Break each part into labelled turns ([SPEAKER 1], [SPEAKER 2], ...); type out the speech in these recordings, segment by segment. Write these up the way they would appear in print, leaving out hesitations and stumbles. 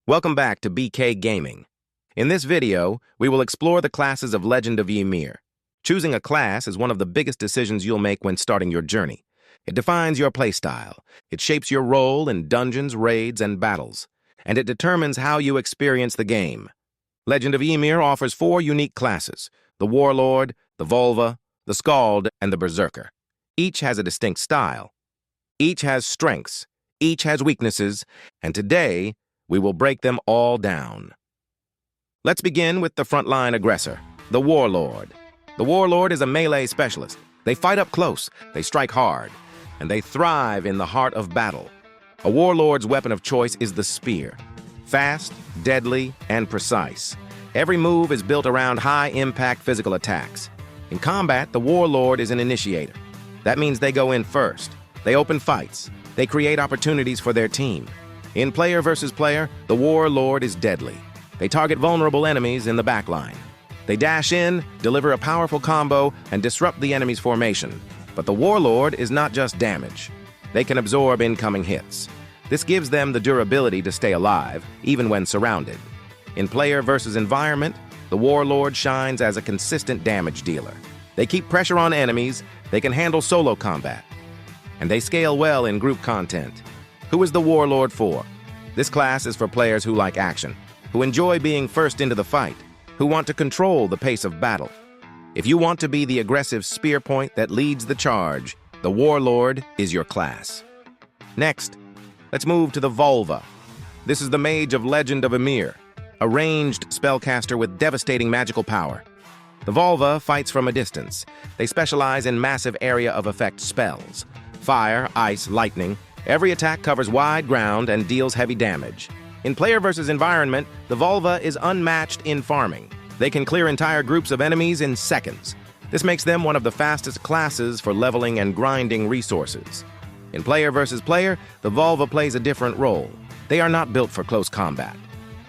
[SPEAKER 1] Welcome back to BK Gaming. In this video, we will explore the classes of Legend of Ymir. Choosing a class is one of the biggest decisions you'll make when starting your journey. It defines your playstyle, it shapes your role in dungeons, raids, and battles, and it determines how you experience the game. Legend of Ymir offers 4 unique classes: the Warlord, the Volva, the Skald, and the Berserker. Each has a distinct style. Each has strengths, each has weaknesses, and today, we will break them all down. Let's begin with the frontline aggressor, the Warlord. The Warlord is a melee specialist. They fight up close, they strike hard, and they thrive in the heart of battle. A Warlord's weapon of choice is the spear. Fast, deadly, and precise. Every move is built around high-impact physical attacks. In combat, the Warlord is an initiator. That means they go in first. They open fights. They create opportunities for their team. In player versus player, the Warlord is deadly. They target vulnerable enemies in the backline. They dash in, deliver a powerful combo, and disrupt the enemy's formation. But the Warlord is not just damage. They can absorb incoming hits. This gives them the durability to stay alive, even when surrounded. In player versus environment, the Warlord shines as a consistent damage dealer. They keep pressure on enemies, they can handle solo combat, and they scale well in group content. Who is the Warlord for? This class is for players who like action, who enjoy being first into the fight, who want to control the pace of battle. If you want to be the aggressive spear point that leads the charge, the Warlord is your class. Next, let's move to the Volva. This is the mage of Legend of Ymir, a ranged spellcaster with devastating magical power. The Volva fights from a distance. They specialize in massive area of effect spells. Fire, ice, lightning. Every attack covers wide ground and deals heavy damage. In player versus environment, the Volva is unmatched in farming. They can clear entire groups of enemies in seconds. This makes them one of the fastest classes for leveling and grinding resources. In player versus player, the Volva plays a different role. They are not built for close combat.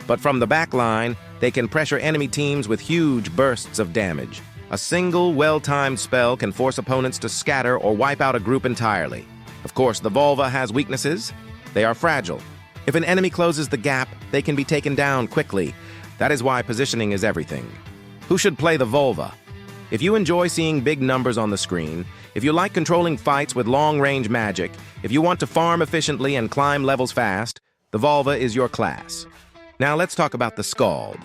[SPEAKER 1] But from the backline, they can pressure enemy teams with huge bursts of damage. A single, well-timed spell can force opponents to scatter or wipe out a group entirely. Of course, the Volva has weaknesses. They are fragile. If an enemy closes the gap, they can be taken down quickly. That is why positioning is everything. Who should play the Volva? If you enjoy seeing big numbers on the screen, if you like controlling fights with long-range magic, if you want to farm efficiently and climb levels fast, the Volva is your class. Now let's talk about the Skald.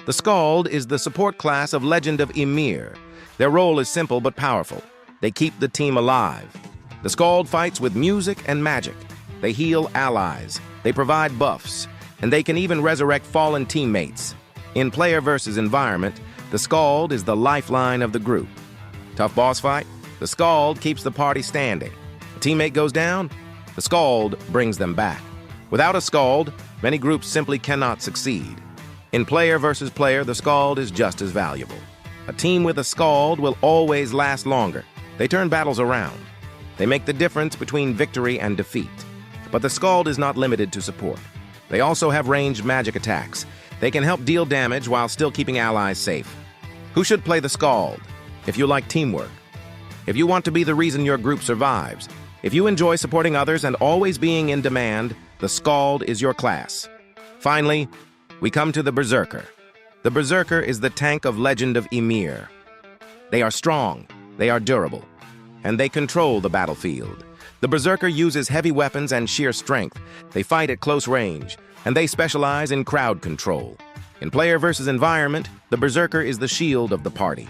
[SPEAKER 1] The Skald is the support class of Legend of Ymir. Their role is simple but powerful. They keep the team alive. The Skald fights with music and magic. They heal allies, they provide buffs, and they can even resurrect fallen teammates. In player versus environment, the Skald is the lifeline of the group. Tough boss fight? The Skald keeps the party standing. A teammate goes down? The Skald brings them back. Without a Skald, many groups simply cannot succeed. In player versus player, the Skald is just as valuable. A team with a Skald will always last longer. They turn battles around. They make the difference between victory and defeat. But the Skald is not limited to support. They also have ranged magic attacks. They can help deal damage while still keeping allies safe. Who should play the Skald? If you like teamwork. If you want to be the reason your group survives. If you enjoy supporting others and always being in demand, the Skald is your class. Finally, we come to the Berserker. The Berserker is the tank of Legend of Ymir. They are strong, they are durable, and they control the battlefield. The Berserker uses heavy weapons and sheer strength. They fight at close range, and they specialize in crowd control. In player versus environment, the Berserker is the shield of the party.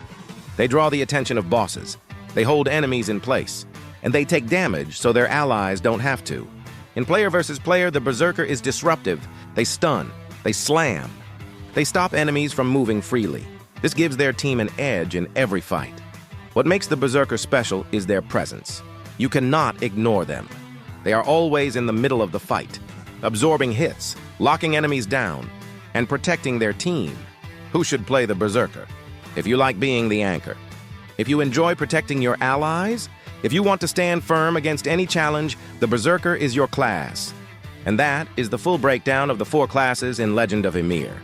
[SPEAKER 1] They draw the attention of bosses. They hold enemies in place, and they take damage so their allies don't have to. In player versus player, the Berserker is disruptive. They stun, they slam. They stop enemies from moving freely. This gives their team an edge in every fight. What makes the Berserker special is their presence. You cannot ignore them. They are always in the middle of the fight, absorbing hits, locking enemies down, and protecting their team. Who should play the Berserker? If you like being the anchor. If you enjoy protecting your allies, if you want to stand firm against any challenge, the Berserker is your class. And that is the full breakdown of the 4 classes in Legend of Ymir.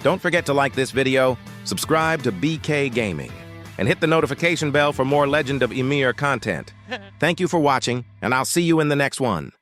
[SPEAKER 1] Don't forget to like this video, subscribe to BK Gaming, and hit the notification bell for more Legend of Ymir content. Thank you for watching, and I'll see you in the next one.